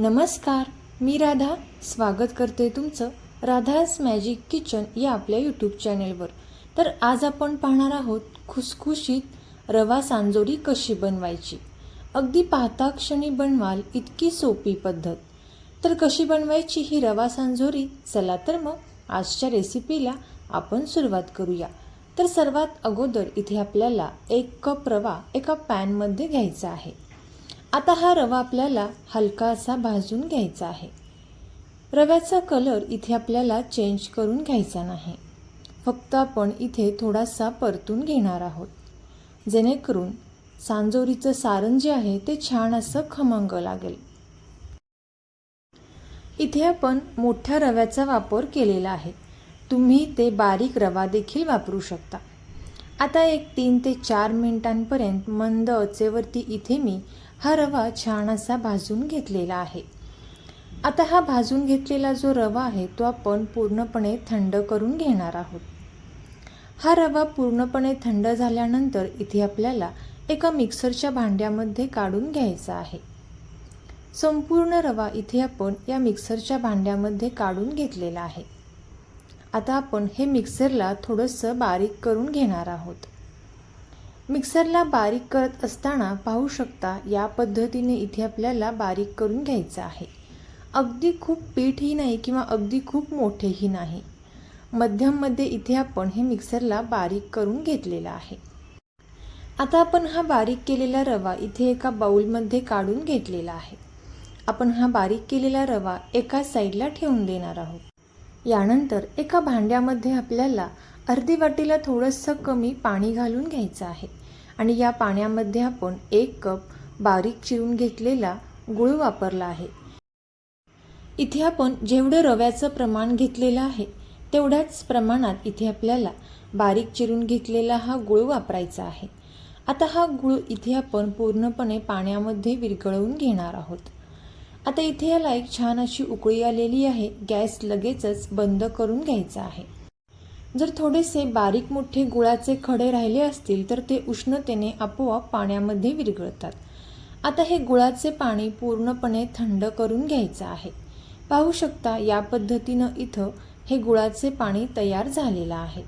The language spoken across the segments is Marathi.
नमस्कार, मी राधा स्वागत करते तुमचं राधास मॅजिक किचन या आपल्या यूट्यूब चॅनेलवर। तर आज आपण पाहणार आहोत खुसखुशीत रवा सांजोरी कशी बनवायची। अगदी पाहता क्षणी बनवाल इतकी सोपी पद्धत। तर कशी बनवायची ही रवा सांजोरी, चला तर मग आजच्या रेसिपीला आपण सुरुवात करूया। तर सर्वात अगोदर इथे आपल्याला 1 कप रवा एका पॅनमध्ये घ्यायचा आहे। आता हा रवा आपल्याला हलका असा भाजून घ्यायचा आहे। रव्याचा कलर इथे आपल्याला चेंज करून घ्यायचा नाही, फक्त आपण इथे थोडासा परतून घेणार आहोत, जेणेकरून सांजोरीचं सारण जे आहे ते छान असं खमंग लागेल। इथे आपण मोठ्या रव्याचा वापर केलेला आहे, तुम्ही ते बारीक रवा देखील वापरू शकता। आता 3 ते 4 मिनिटांपर्यंत मंद आचेवरती इथे मी हा रवा छान असा भाजून घेतलेला आहे। आता हा भाजून घेतलेला जो रवा आहे तो आपण पूर्णपणे थंड करून घेणार आहोत। हा रवा पूर्णपणे थंड झाल्यानंतर इथे आपल्याला एका मिक्सरच्या भांड्यामध्ये काढून घ्यायचा आहे। संपूर्ण रवा इथे आपण या मिक्सरच्या भांड्यामध्ये काढून घेतलेला आहे। आता आपण हे मिक्सरला थोडंसं बारीक करून घेणार आहोत। मिक्सरला बारीक करत असताना पाहू शकता या पद्धतीने इथे आपल्याला बारीक करून घ्यायचं आहे। अगदी खूप पीठही नाही किंवा अगदी खूप मोठेही नाही, मध्यममध्ये इथे आपण हे मिक्सरला बारीक करून घेतलेला आहे। आता आपण हा बारीक केलेला रवा इथे एका बाउलमध्ये काढून घेतलेला आहे। आपण हा बारीक केलेला रवा एका साईडला ठेवून देणार आहोत। यानंतर एका भांड्यामध्ये आपल्याला अर्धी वाटीला थोडंसं कमी पाणी घालून घ्यायचं आहे आणि या पाण्यामध्ये आपण 1 कप बारीक चिरून घेतलेला गूळ वापरला आहे। इथे आपण जेवढं रव्याचं प्रमाण घेतलेलं आहे तेवढ्याच प्रमाणात इथे आपल्याला बारीक चिरून घेतलेला हा गूळ वापरायचा आहे। आता हा गूळ इथे आपण पूर्णपणे पाण्यामध्ये विरघळवून घेणार आहोत। आता इथे याला एक छान अशी उकळी आलेली आहे, गॅस लगेचच बंद करून घ्यायचा आहे। जर थोडेसे बारीक मोठे गुळाचे खडे राहिले असतील तर ते उष्णतेने आपोआप पाण्यामध्ये विरघळतात। आता हे गुळाचे पाणी पूर्णपणे थंड करून घ्यायचं आहे। पाहू शकता या पद्धतीनं इथं हे गुळाचे पाणी तयार झालेलं आहे।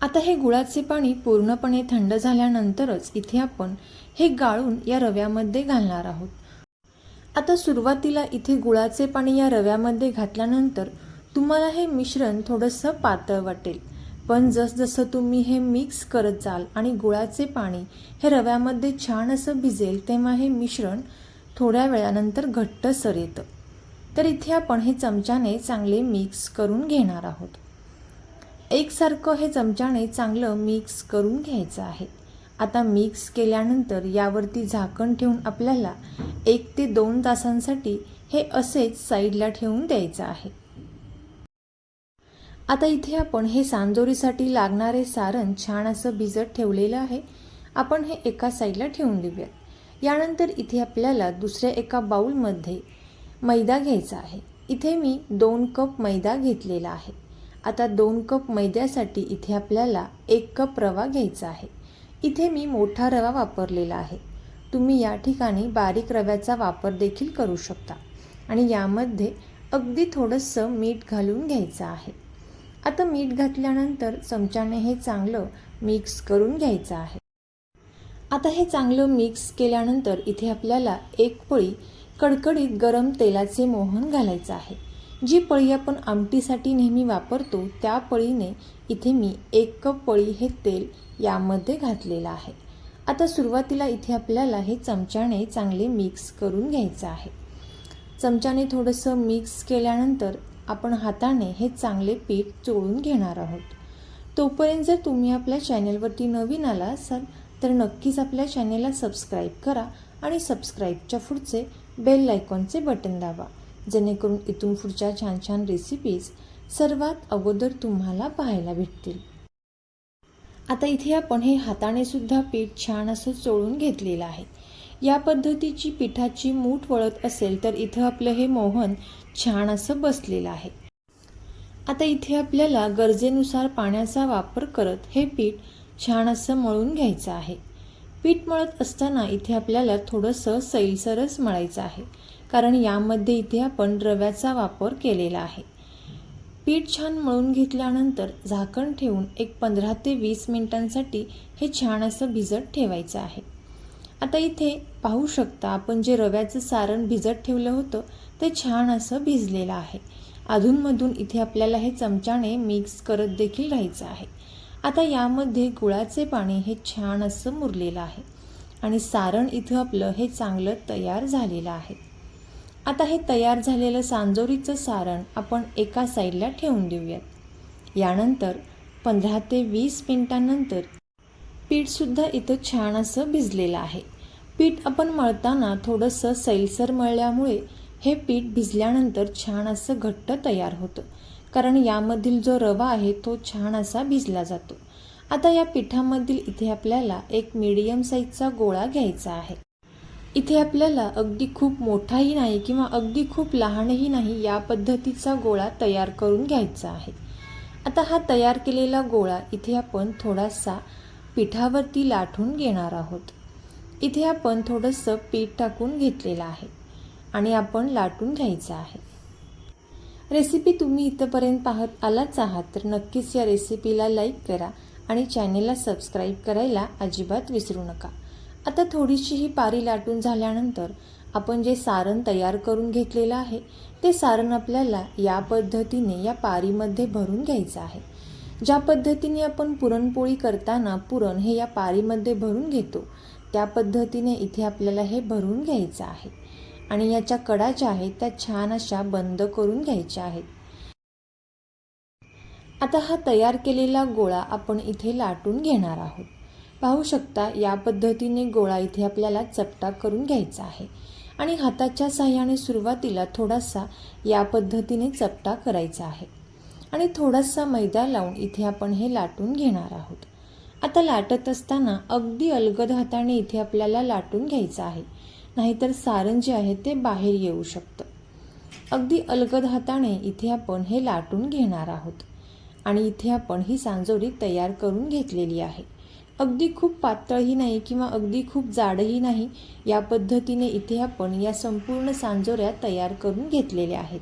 आता हे गुळाचे पाणी पूर्णपणे थंड झाल्यानंतरच इथे आपण हे गाळून या रव्यामध्ये घालणार आहोत। आता सुरुवातीला इथे गुळाचे पाणी या रव्यामध्ये घातल्यानंतर तुम्हाला हे मिश्रण थोडंसं पातळ वाटेल, पण जसजसं तुम्ही हे मिक्स करत जाल आणि गुळाचे पाणी हे रव्यामध्ये छान असं भिजेल तेव्हा हे मिश्रण थोड्या वेळानंतर घट्टसर येतं। तर इथे आपण हे चमच्याने चांगले मिक्स करून घेणार आहोत। एकसारखं हे चमच्याने चांगलं मिक्स करून घ्यायचं आहे। आता मिक्स केल्यानंतर यावरती झाकण ठेवून आपल्याला 1 ते 2 तासांसाठी हे असेच साईडला ठेवून द्यायचं आहे। आता इथे आपण हे सांजोरीसाठी लागणारे सारण छान असं भिजत ठेवलेलं आहे, आपण हे एका साईडला ठेवून देऊयात। यानंतर इथे आपल्याला दुसऱ्या एका बाउलमध्ये मैदा घ्यायचा आहे। इथे मी 2 कप मैदा घेतलेला आहे। आता 2 कप मैद्यासाठी इथे आपल्याला 1 कप रवा घ्यायचा आहे। इथे मी मोठा रवा वापरलेला आहे, तुम्ही या ठिकाणी बारीक रव्याचा वापर देखील करू शकता आणि यामध्ये अगदी थोडंसं मीठ घालून घ्यायचं आहे। आता मीठ घातल्यानंतर चमच्याने हे चांगलं मिक्स करून घ्यायचं आहे। आता हे चांगलं मिक्स केल्यानंतर इथे आपल्याला 1 पळी कडकडीत गरम तेलाचे मोहन घालायचं आहे। जी पळी आपण आमटीसाठी नेहमी वापरतो त्या पळीने इथे मी 1 कप पळी हे तेल यामध्ये घातलेलं आहे। आता सुरुवातीला इथे आपल्याला हे चमच्याने चांगले मिक्स करून घ्यायचं आहे। चमच्याने थोडंसं मिक्स केल्यानंतर आपण हाताने हे चांगले पीठ चोळून घेणार आहोत। तोपर्यंत जर तुम्ही आपल्या चॅनेलवरती नवीन आला असाल तर नक्कीच आपल्या चॅनेलला सबस्क्राईब करा आणि सबस्क्राईबच्या पुढचे बेल आयकॉनचे बटन दाबा, जेणेकरून इथून पुढच्या छान छान रेसिपीज सर्वात अगोदर तुम्हाला पाहायला भेटतील। आता इथे आपण हे हाताने सुद्धा पीठ छान असं चोळून घेतलेलं आहे। या पद्धतीची पिठाची मूठ वळत असेल तर इथं आपलं हे मोहन छान असं बसलेलं आहे। आता इथे आपल्याला गरजेनुसार पाण्याचा वापर करत हे पीठ छान असं मळून घ्यायचं आहे। पीठ मळत असताना इथे आपल्याला थोडंसं सैलसरच मळायचं आहे, कारण यामध्ये इथे आपण रव्याचा वापर केलेला आहे. पीठ छान मळून घेतल्यानंतर झाकण ठेवून एक 15 ते 20 मिनिटांसाठी हे छान असं भिजत ठेवायचं आहे. आता इथे पाहू शकता आपण जे रव्याचं सारण भिजत ठेवलं होतं ते छान असं भिजलेलं आहे. अधूनमधून इथे आपल्याला हे चमच्याने मिक्स करत देखील राहायचं आहे. आता यामध्ये गुळाचे पाणी हे छान असं मुरलेलं आहे आणि सारण इथं आपलं हे चांगलं तयार झालेलं आहे. आता हे तयार झालेलं सांजोरीचं सारण आपण एका साईडला ठेवून देऊयात. यानंतर 15 ते 20 मिनिटांनंतर पीठसुद्धा इथं छान असं भिजलेलं आहे. पीठ आपण मळताना थोडंसं सैलसर मळल्यामुळे हे पीठ भिजल्यानंतर छान असं घट्ट तयार होतं, कारण यामधील जो रवा आहे तो छान असा भिजला जातो. आता या पिठामधील इथे आपल्याला एक मीडियम साईजचा गोळा घ्यायचा आहे. इथे आपल्याला अगदी खूप मोठाही नाही किंवा अगदी खूप लहानही नाही, या पद्धतीचा गोळा तयार करून घ्यायचा आहे. आता हा तयार केलेला गोळा इथे आपण थोडासा पिठावरती लाटून घेणार आहोत. इथे आपण थोडंसं पीठ टाकून घेतलेलं आहे आणि आपण लाटून घ्यायचं आहे. रेसिपी तुम्ही इथंपर्यंत पाहत आलाच आहात तर नक्कीच या रेसिपीला लाईक करा आणि चॅनेलला सबस्क्राईब करायला अजिबात विसरू नका. आता थोडीशी ही पारी लाटून झाल्यानंतर आपण जे सारण तयार करून घेतलेलं आहे ते सारण आपल्याला या पद्धतीने या पारीमध्ये भरून घ्यायचं आहे. ज्या पद्धतीने आपण पुरणपोळी करताना पुरण हे या पारीमध्ये भरून घेतो त्या पद्धतीने इथे आपल्याला हे भरून घ्यायचं आहे आणि याच्या कडा ज्या आहेत त्या छान अशा बंद करून घ्यायच्या आहेत. आता हा तयार केलेला गोळा आपण इथे लाटून घेणार आहोत. पाहू शकता या पद्धतीने गोळा इथे आपल्याला चपटा करून घ्यायचा आहे आणि हाताच्या साहाय्याने सुरुवातीला थोडासा या पद्धतीने चपटा करायचा आहे आणि थोडासा मैदा लावून इथे आपण हे लाटून घेणार आहोत. आता लाटत असताना अगदी अलगद हाताने इथे आपल्याला लाटून घ्यायचं आहे, नाहीतर सारण जे आहे ते बाहेर येऊ शकतं. अगदी अलगद हाताने इथे आपण हे लाटून घेणार आहोत आणि इथे आपण ही सांजोरी तयार करून घेतलेली आहे. अगदी खूप पातळही नाही किंवा अगदी खूप जाडही नाही, या पद्धतीने इथे आपण या संपूर्ण सांजोऱ्या तयार करून घेतलेल्या आहेत.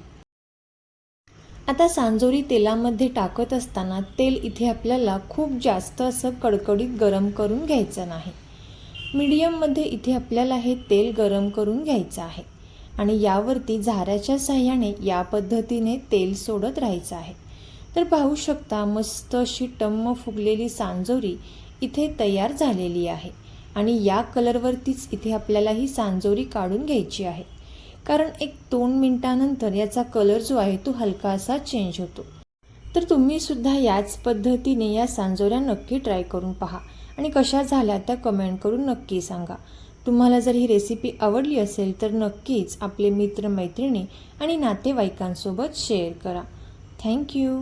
आता सांजोरी तेलामध्ये टाकत असताना तेल इथे आपल्याला खूप जास्त असं कडकडीत गरम करून घ्यायचं नाही. मीडियममध्ये इथे आपल्याला हे तेल गरम करून घ्यायचं आहे आणि यावरती झाऱ्याच्या साहाय्याने या पद्धतीने तेल सोडत राहायचं आहे. तर पाहू शकता मस्त अशी टम्म फुगलेली सांजोरी इथे तयार झालेली आहे आणि या कलरवरतीच इथे आपल्याला ही सांजोरी काढून घ्यायची आहे, कारण एक 2 मिनिटानंतर याचा कलर जो आहे तो हलका असा चेंज होतो. तर तुम्ही सुद्धा याच पद्धतीने या सांजोऱ्या नक्की ट्राय करून पहा आणि कशा झाल्या त्या कमेंट करून नक्की सांगा. तुम्हाला जर ही रेसिपी आवडली असेल तर नक्कीच आपले मित्रमैत्रिणी आणि नातेवाईकांसोबत शेअर करा. थँक्यू.